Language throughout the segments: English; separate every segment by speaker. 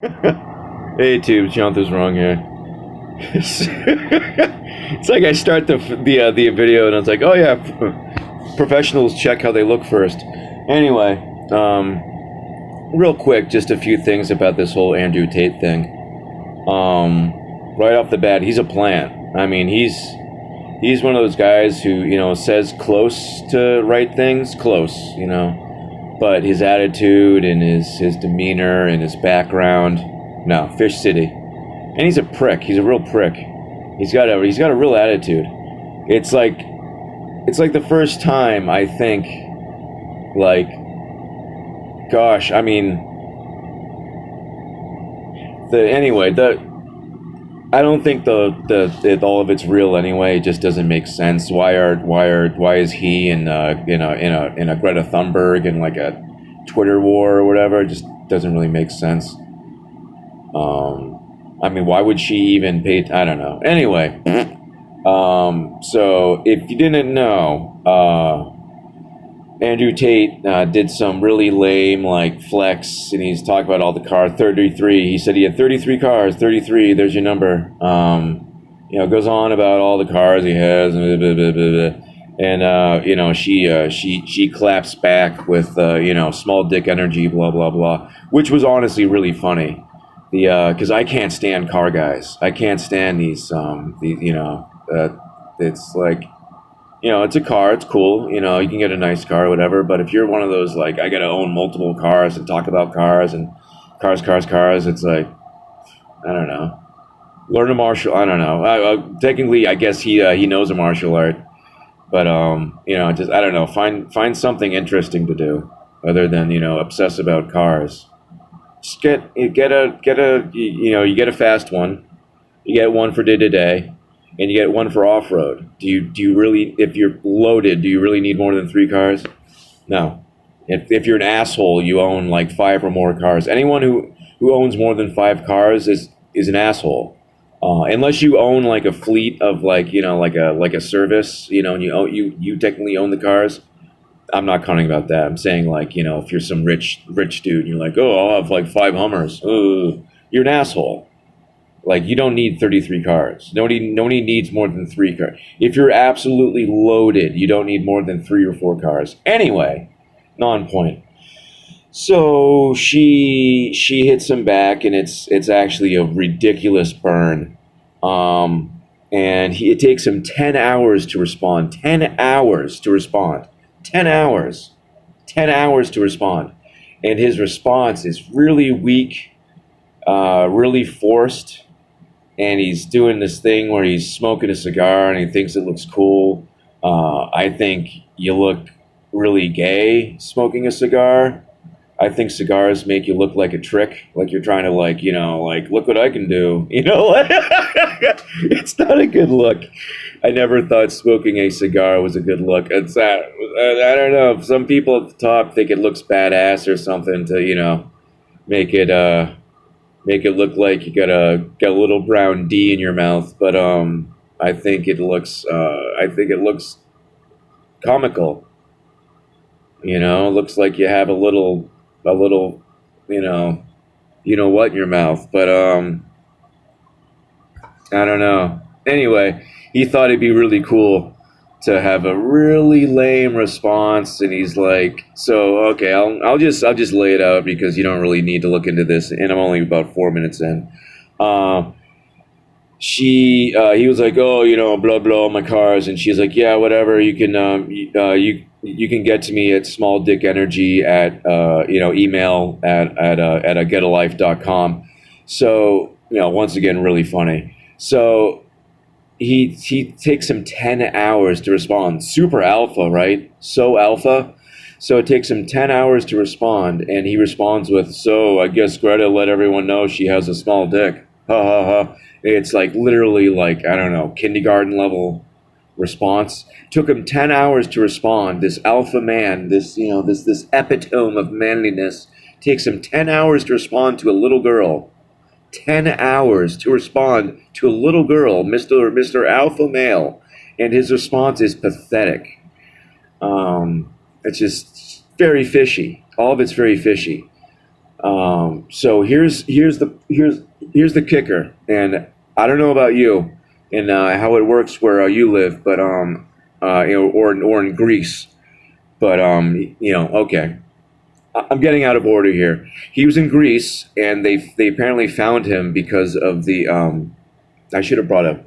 Speaker 1: Hey, tubes, Jonathan's wrong here. It's like I start the video and it's like, oh yeah, professionals check how they look first. Anyway, real quick, just a few things about this whole Andrew Tate thing. Right off the bat, he's a plant. I mean, he's one of those guys who says close to right things, close, but his attitude and his demeanor and his background, no, Fish City. And he's a prick. He's a real prick. He's got a real attitude. It's like the first time I think, like, gosh, I mean, the I don't think all of it's real anyway. It just doesn't make sense. Why is he in a Greta Thunberg and like a Twitter war or whatever? It just doesn't really make sense. I mean, why would she even pay? I don't know. Anyway, so if you didn't know, Andrew Tate did some really lame like flex, and he's talking about all the cars. 33. He said he had 33 cars. 33. There's your number. Goes on about all the cars he has, and blah, blah, blah, blah. And she claps back with small dick energy, blah blah blah, which was honestly really funny. Because I can't stand car guys. I can't stand these. It's like, it's a car. It's cool. You can get a nice car, or whatever. But if you're one of those like, I gotta own multiple cars and talk about cars and cars, it's like, I don't know. Learn a martial. I don't know. Technically, I guess he knows a martial art, but just I don't know. Find something interesting to do other than obsess about cars. Just get a fast one, you get one for day to day, and you get one for off road. Do you really, if you're loaded, do you really need more than 3 cars? No. If you're an asshole, you own like 5 or more cars. Anyone who owns more than 5 cars is an asshole. Unless you own like a fleet of like a service, and you technically own the cars. I'm not counting about that. I'm saying like, if you're some rich dude and you're like, oh, I'll have like 5 Hummers. Ooh, you're an asshole. Like, you don't need 33 cars. Nobody needs more than 3 cars. If you're absolutely loaded, you don't need more than 3 or 4 cars. Anyway, non-point. So she hits him back, and it's actually a ridiculous burn. It takes him 10 hours to respond. 10 hours to respond. 10 hours. 10 hours to respond. And his response is really weak, really forced. And he's doing this thing where he's smoking a cigar and he thinks it looks cool. I think you look really gay smoking a cigar. I think cigars make you look like a trick, like you're trying to look what I can do. It's not a good look. I never thought smoking a cigar was a good look. It's I don't know. Some people at the top think it looks badass or something to make it look like you got a little brown D in your mouth. But I think it looks comical. It looks like you have a little what in your mouth. But I don't know. Anyway, he thought it'd be really cool to have a really lame response, and he's like, so okay, I'll just lay it out because you don't really need to look into this, and I'm only about 4 minutes in. He was like, oh, blah blah, my cars, and she's like, yeah, whatever, you can you can get to me at small dick energy at email at getalife.com. So once again, really funny. So he takes him 10 hours to respond. Super alpha, right? So alpha. So it takes him 10 hours to respond, and he responds with, so I guess Greta let everyone know she has a small dick. Ha ha ha. It's like literally like, I don't know, kindergarten level response. Took him 10 hours to respond. This alpha man, this epitome of manliness, takes him 10 hours to respond to a little girl. 10 hours to respond to a little girl, Mr. Alpha Male, and his response is pathetic. It's just very fishy. All of it's very fishy. So here's the kicker, and I don't know about you and how it works where you live, but or in Greece, but okay, I'm getting out of order here. He was in Greece, and they apparently found him because of the. I should have brought a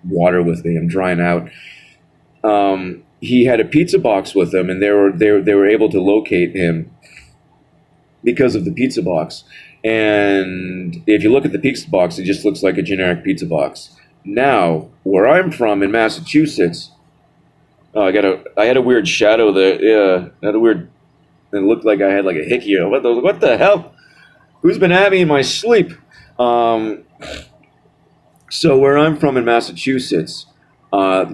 Speaker 1: water with me. I'm drying out. He had a pizza box with him, and they were able to locate him because of the pizza box. And if you look at the pizza box, it just looks like a generic pizza box. Now, where I'm from in Massachusetts, I had a weird shadow there. Yeah, I had a weird. It looked like I had like a hickey. What the hell? Who's been at me in my sleep? Um, so where I'm from in Massachusetts,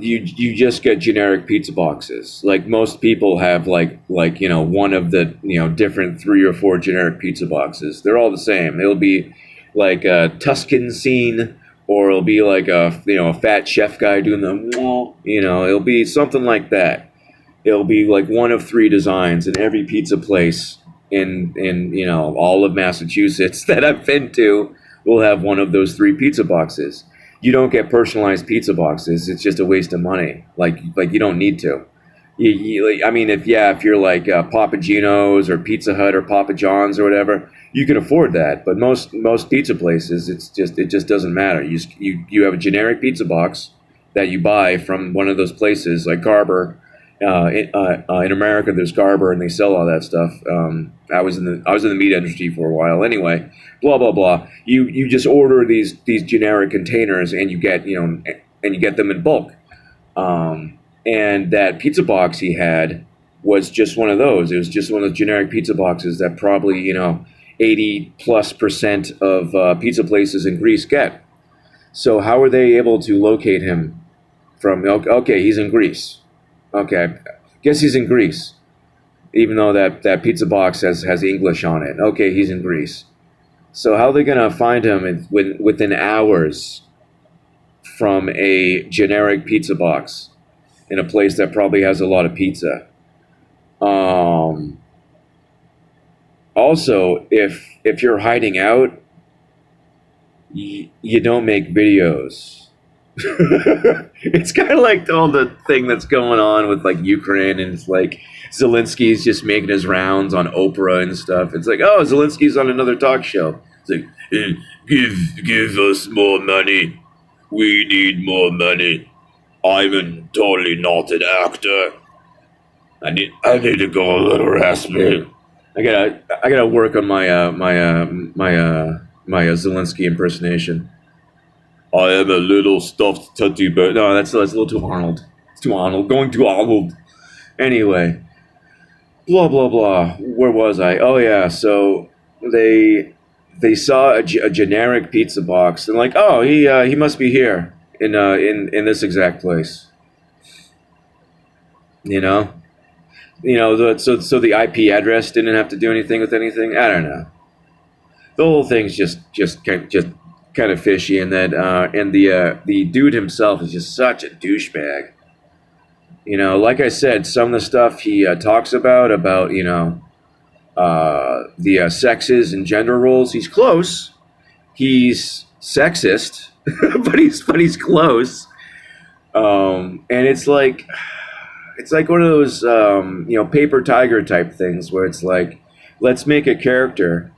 Speaker 1: you just get generic pizza boxes. Like most people have one of the different 3 or 4 generic pizza boxes. They're all the same. It'll be like a Tuscan scene, or it'll be like a fat chef guy doing the it'll be something like that. It'll be like one of 3 designs, and every pizza place in all of Massachusetts that I've been to will have one of those 3 pizza boxes. You don't get personalized pizza boxes. It's just a waste of money. Like you don't need to. I mean, if you're like Papa Gino's or Pizza Hut or Papa John's or whatever, you can afford that. But most pizza places, it just doesn't matter. You have a generic pizza box that you buy from one of those places like Garber. In America, there's Garber, and they sell all that stuff. I was in the meat industry for a while. Anyway, blah blah blah. You just order these generic containers, and you get them in bulk. And that pizza box he had was just one of those. It was just one of those generic pizza boxes that probably 80+% of pizza places in Greece get. So how are they able to locate him from? Okay, he's in Greece. Okay, guess he's in Greece, even though that pizza box has English on it. Okay, he's in Greece. So how are they gonna find him within hours from a generic pizza box in a place that probably has a lot of pizza? Also, if you're hiding out, you don't make videos. It's kind of like all the thing that's going on with like Ukraine, and it's like Zelensky's just making his rounds on Oprah and stuff. It's like, oh, Zelensky's on another talk show. It's like, give us more money. We need more money. I'm totally not an actor. I need to go a little raspy. I gotta work on my Zelensky impersonation. I am a little stuffed teddy bear. No, that's a little too Arnold. It's too Arnold. Going too Arnold. Anyway, blah blah blah. Where was I? Oh yeah. So they saw a generic pizza box and like, oh, he must be here in this exact place. You know, so the IP address didn't have to do anything with anything. I don't know. The whole thing's just kind of fishy, and that and the dude himself is just such a douchebag. Like I said, some of the stuff he talks about the sexes and gender roles. He's close. He's sexist, but he's close. And it's like one of those paper tiger type things where it's like, let's make a character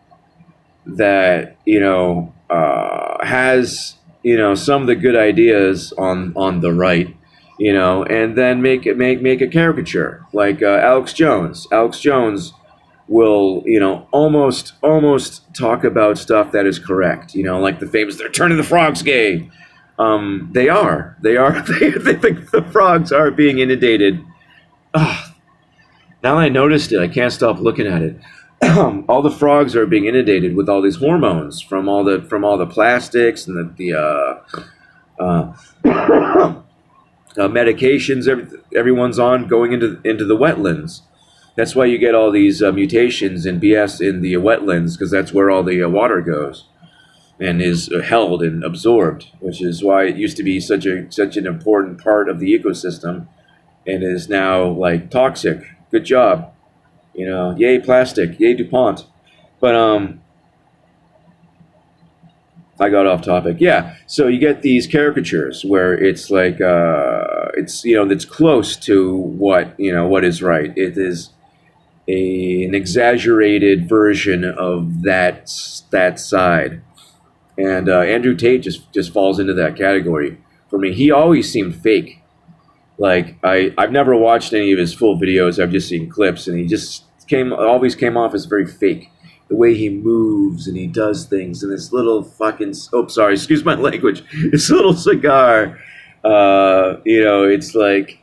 Speaker 1: that has some of the good ideas on the right, and then make a caricature like Alex Jones. Alex Jones will almost talk about stuff that is correct, like the famous "they're turning the frogs gay." They are they think the frogs are being inundated. Now that I noticed it, I can't stop looking at it. All the frogs are being inundated with all these hormones from all the plastics and medications everyone's on, going into the wetlands. That's why you get all these mutations and BS in the wetlands, because that's where all the water goes and is held and absorbed, which is why it used to be such an important part of the ecosystem, and is now like toxic. Good job. Yay plastic, yay DuPont. But I got off topic. Yeah. So you get these caricatures where it's like it's it's close to what is right. It is an exaggerated version of that side, and Andrew Tate just falls into that category for me. He always seemed fake. Like I've never watched any of his full videos. I've just seen clips, and he just always came off as very fake. The way he moves and he does things, and this little fucking sorry, excuse my language. This little cigar, it's like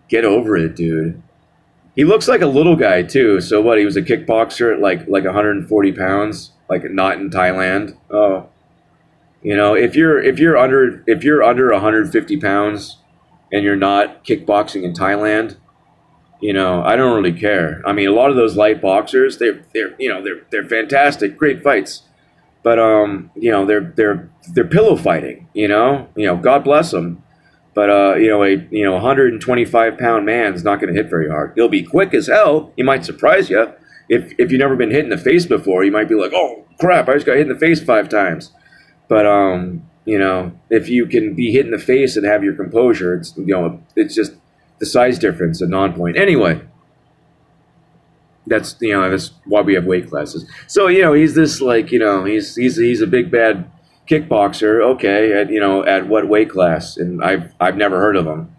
Speaker 1: get over it, dude. He looks like a little guy too. So what? He was a kickboxer at like 140 pounds, like not in Thailand. Oh, if you're under 150 pounds and you're not kickboxing in Thailand, I don't really care. I mean, a lot of those light boxers, they're fantastic, great fights, but they're pillow fighting. God bless them. But a 125 pound man's not going to hit very hard. He'll be quick as hell. He might surprise you. If you've never been hit in the face before, you might be like, oh crap, I just got hit in the face 5 times. But if you can be hit in the face and have your composure, it's just the size difference, a non-point. Anyway, that's why we have weight classes. So he's this he's a big bad kickboxer. Okay, at what weight class? And I've never heard of him.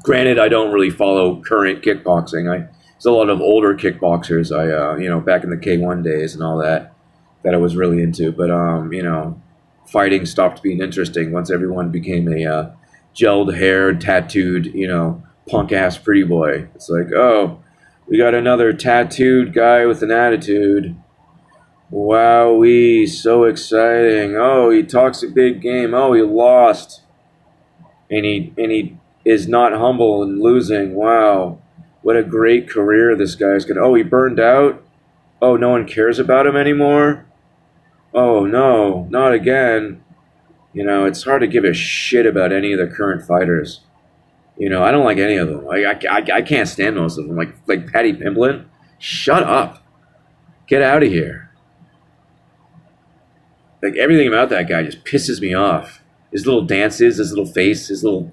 Speaker 1: Granted, I don't really follow current kickboxing. There's a lot of older kickboxers. Back in the K1 days and all that I was really into. But fighting stopped being interesting once everyone became a gelled hair, tattooed, punk ass pretty boy. It's like, oh, we got another tattooed guy with an attitude. Wowee, so exciting. Oh, he talks a big game. Oh, he lost. And he is not humble in losing. Wow. What a great career this guy's got. Oh, he burned out. Oh, no one cares about him anymore. Oh, no, not again. It's hard to give a shit about any of the current fighters. I don't like any of them. I can't stand most of them. Like Paddy Pimblett. Shut up. Get out of here. Like everything about that guy just pisses me off. His little dances, his little face, his little,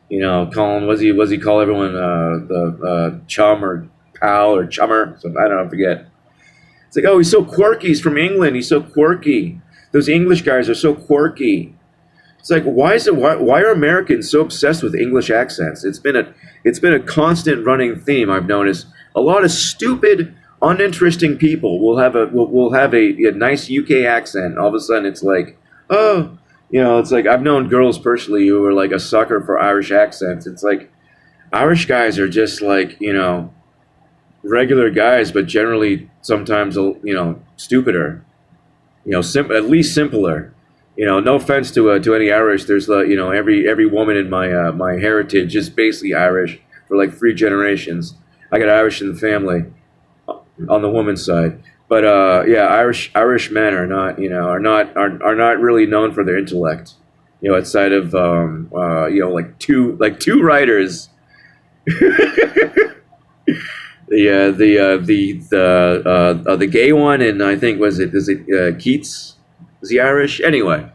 Speaker 1: calling, was he call everyone the chum or pal or chummer? So I don't know, I forget. It's like, oh, he's so quirky. He's from England. He's so quirky. Those English guys are so quirky. It's like, why are Americans so obsessed with English accents? It's been a constant running theme I've noticed. A lot of stupid, uninteresting people will have a nice UK accent. All of a sudden, it's like, oh, it's like I've known girls personally who are like a sucker for Irish accents. It's like Irish guys are just like regular guys, but generally sometimes stupider. At least simpler. No offense to any Irish. There's every woman in my heritage is basically Irish for like 3 generations. I got Irish in the family on the woman's side, but Irish men are not really known for their intellect. Outside of like two writers. The gay one, and I think is it Keats? Is he Irish? Anyway,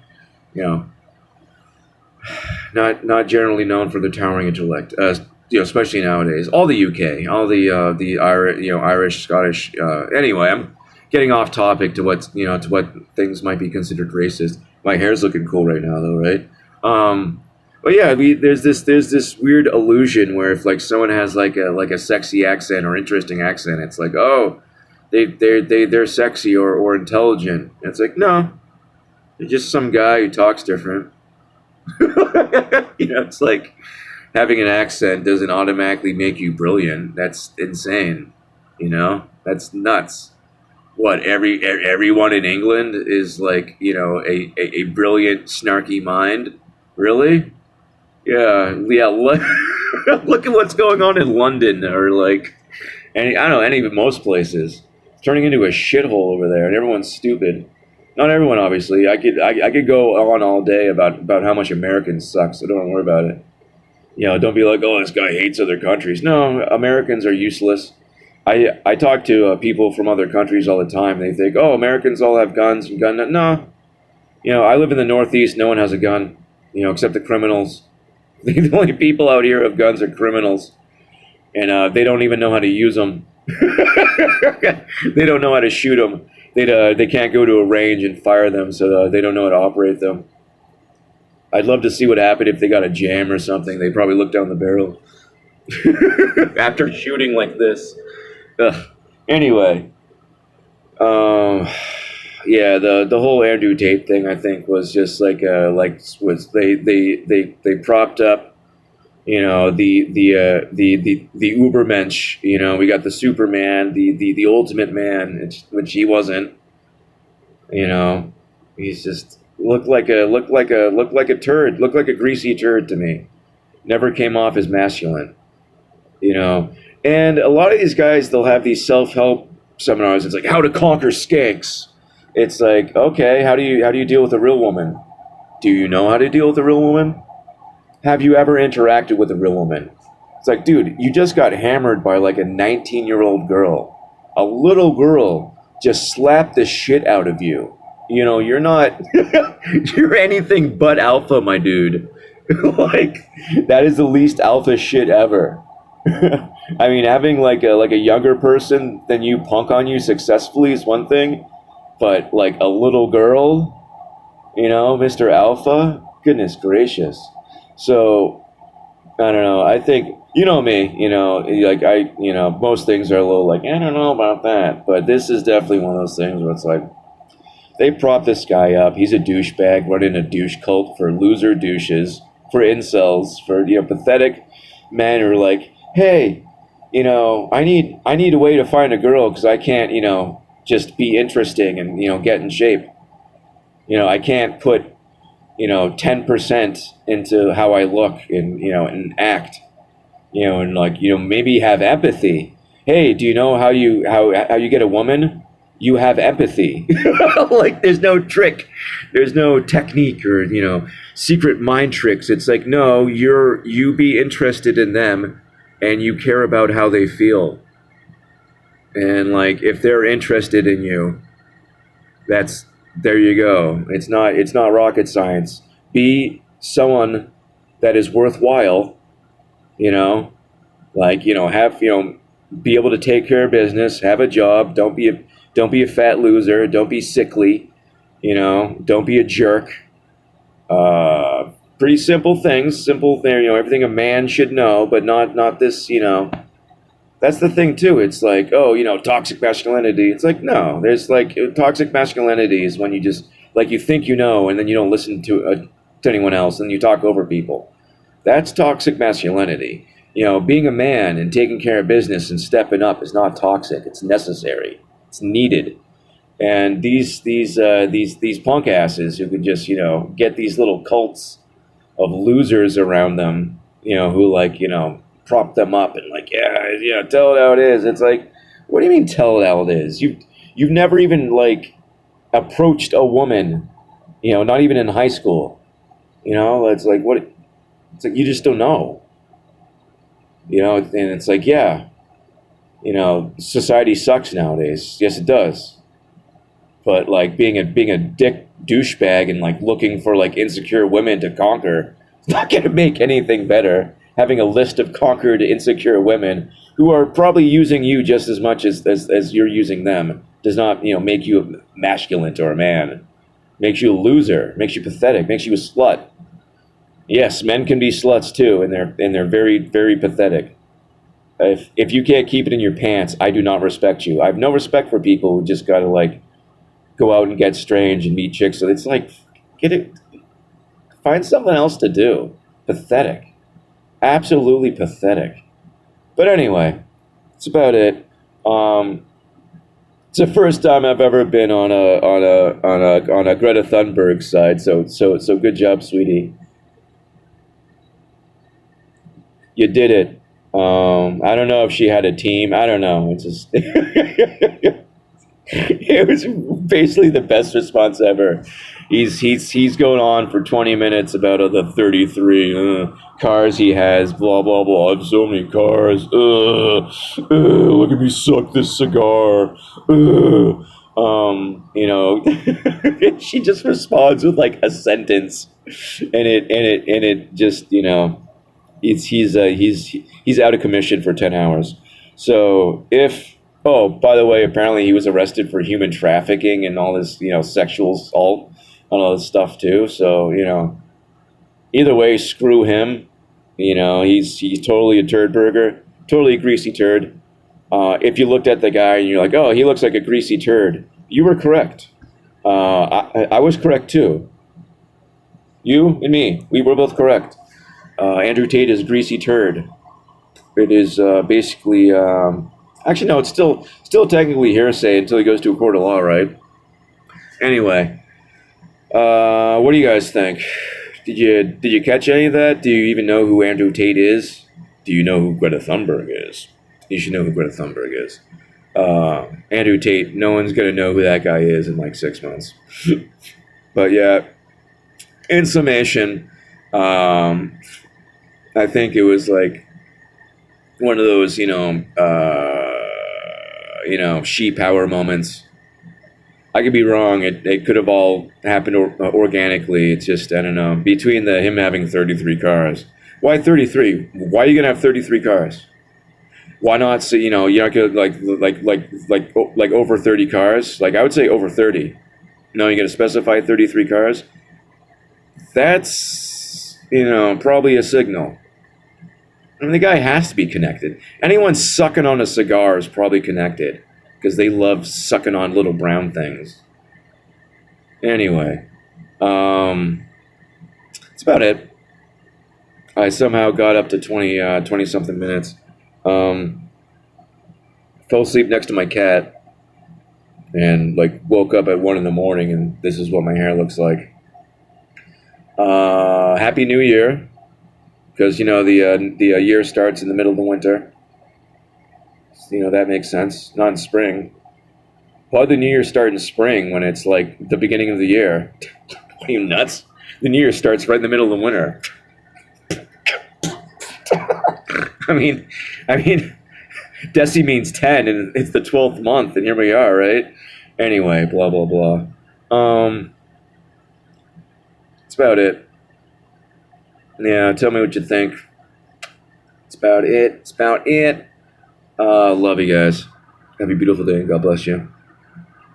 Speaker 1: not generally known for their towering intellect. Especially nowadays. All the UK, all the Irish, Scottish. Anyway, I'm getting off topic to what things might be considered racist. My hair's looking cool right now, though, right? But yeah, there's this weird illusion where if like someone has like a sexy accent or interesting accent, it's like, oh, they're sexy or intelligent. And it's like, no, they're just some guy who talks different. It's like having an accent doesn't automatically make you brilliant. That's insane. That's nuts. What, everyone in England is like, a brilliant, snarky mind? Really? Yeah. Look at what's going on in London, or like, most places. It's turning into a shithole over there, and everyone's stupid. Not everyone, obviously. I could go on all day about how much Americans suck, so don't worry about it. Don't be like, oh, this guy hates other countries. No, Americans are useless. I talk to people from other countries all the time. They think, oh, Americans all have guns and gun. No, I live in the Northeast. No one has a gun, except the criminals. The only people out here with guns are criminals, and they don't even know how to use them. They don't know how to shoot them. They can't go to a range and fire them, so they don't know how to operate them. I'd love to see what happened if they got a jam or something. They'd probably look down the barrel after shooting like this. Ugh. Anyway, yeah, the whole Andrew Tate thing, I think, was just was they propped up, the Ubermensch. We got the Superman, the ultimate man, which he wasn't. He's just looked like a turd, looked like a greasy turd to me. Never came off as masculine. And a lot of these guys, they'll have these self-help seminars. It's like how to conquer skanks. It's like, okay, how do you deal with a real woman? Do you know how to deal with a real woman? Have you ever interacted with a real woman? It's like, dude, you just got hammered by like a 19-year-old girl. A little girl just slapped the shit out of you. You're not, you're anything but alpha, my dude. Like, that is the least alpha shit ever. I mean, having like a younger person than you punk on you successfully is one thing, but like a little girl, Mr. Alpha, goodness gracious. So I don't know. I think me. Most things are a little like I don't know about that, but this is definitely one of those things where it's like they prop this guy up. He's a douchebag running a douche cult for loser douches, for incels, for pathetic men who are like, hey, I need a way to find a girl because I can't, just be interesting and, get in shape. I can't put, 10% into how I look and act, and maybe have empathy. Hey, do you know how you get a woman? You have empathy. Like there's no trick. There's no technique or, secret mind tricks. It's like, no, you be interested in them and you care about how they feel. And like, if they're interested in you, there you go. It's not rocket science. Be someone that is worthwhile, have, be able to take care of business, have a job. Don't be a fat loser. Don't be sickly. Don't be a jerk. Pretty simple things. Everything a man should know, but not this. That's the thing too. It's like, toxic masculinity. It's like, no. There's like toxic masculinity is when you just like you think and then you don't listen to anyone else, and you talk over people. That's toxic masculinity. Being a man and taking care of business and stepping up is not toxic. It's necessary. It's needed. And these punk asses who could just get these little cults of losers around them, who prop them up and like tell it how it is. It's like, what do you mean tell it how it is? You've never even like approached a woman, not even in high school. It's like what? It's like you just don't know. And it's like society sucks nowadays. Yes, it does. But like being a dick douchebag and like looking for like insecure women to conquer, it's not gonna make anything better. Having a list of conquered insecure women who are probably using you just as much as you're using them does not make you masculine or a man. Makes you a loser. Makes you pathetic. Makes you a slut. Yes, men can be sluts too, and they're very, very pathetic. If you can't keep it in your pants, I do not respect you. I have no respect for people who just gotta like go out and get strange and meet chicks. So it's like, find something else to do. Pathetic, absolutely pathetic. But anyway, that's about it. It's the first time I've ever been on a Greta Thunberg side. So good job, sweetie. You did it. I don't know if she had a team. I don't know. It's just It was basically the best response ever. He's going on for 20 minutes about the 33 cars he has. Blah blah blah. I have so many cars. Look at me suck this cigar. You know, she just responds with like a sentence, and it just he's out of commission for 10 hours. So if oh, by the way, apparently he was arrested for human trafficking and all this, sexual assault and all this stuff too. So, either way, screw him. He's totally a turd burger, totally a greasy turd. If you looked at the guy and you're like, oh, he looks like a greasy turd, you were correct. I was correct too. You and me, we were both correct. Andrew Tate is greasy turd. It is basically. Actually, no, it's still technically hearsay until he goes to a court of law, right? Anyway, what do you guys think? Did you catch any of that? Do you even know who Andrew Tate is? Do you know who Greta Thunberg is? You should know who Greta Thunberg is. Andrew Tate, no one's gonna know who that guy is in like 6 months. But yeah, in summation, I think it was like one of those, she power moments. I could be wrong. It could have all happened organically. It's just, I don't know. Between him having 33 cars. Why 33? Why are you gonna have 33 cars? Why not say, you're not gonna like over 30 cars? Like I would say over 30. No, you gotta specify 33 cars. That's probably a signal. I mean, the guy has to be connected. Anyone sucking on a cigar is probably connected because they love sucking on little brown things. Anyway, that's about it. I somehow got up to 20 something minutes. Fell asleep next to my cat and like woke up at 1 a.m. and this is what my hair looks like. Happy New Year. Because, the year starts in the middle of the winter. That makes sense. Not in spring. Why would the New Year start in spring when it's like the beginning of the year? Are you nuts? The New Year starts right in the middle of the winter. I mean, Deci means 10 and it's the 12th month and here we are, right? Anyway, blah, blah, blah. That's about it. Yeah, tell me what you think. It's about it. Love you guys. Have a beautiful day. God bless you.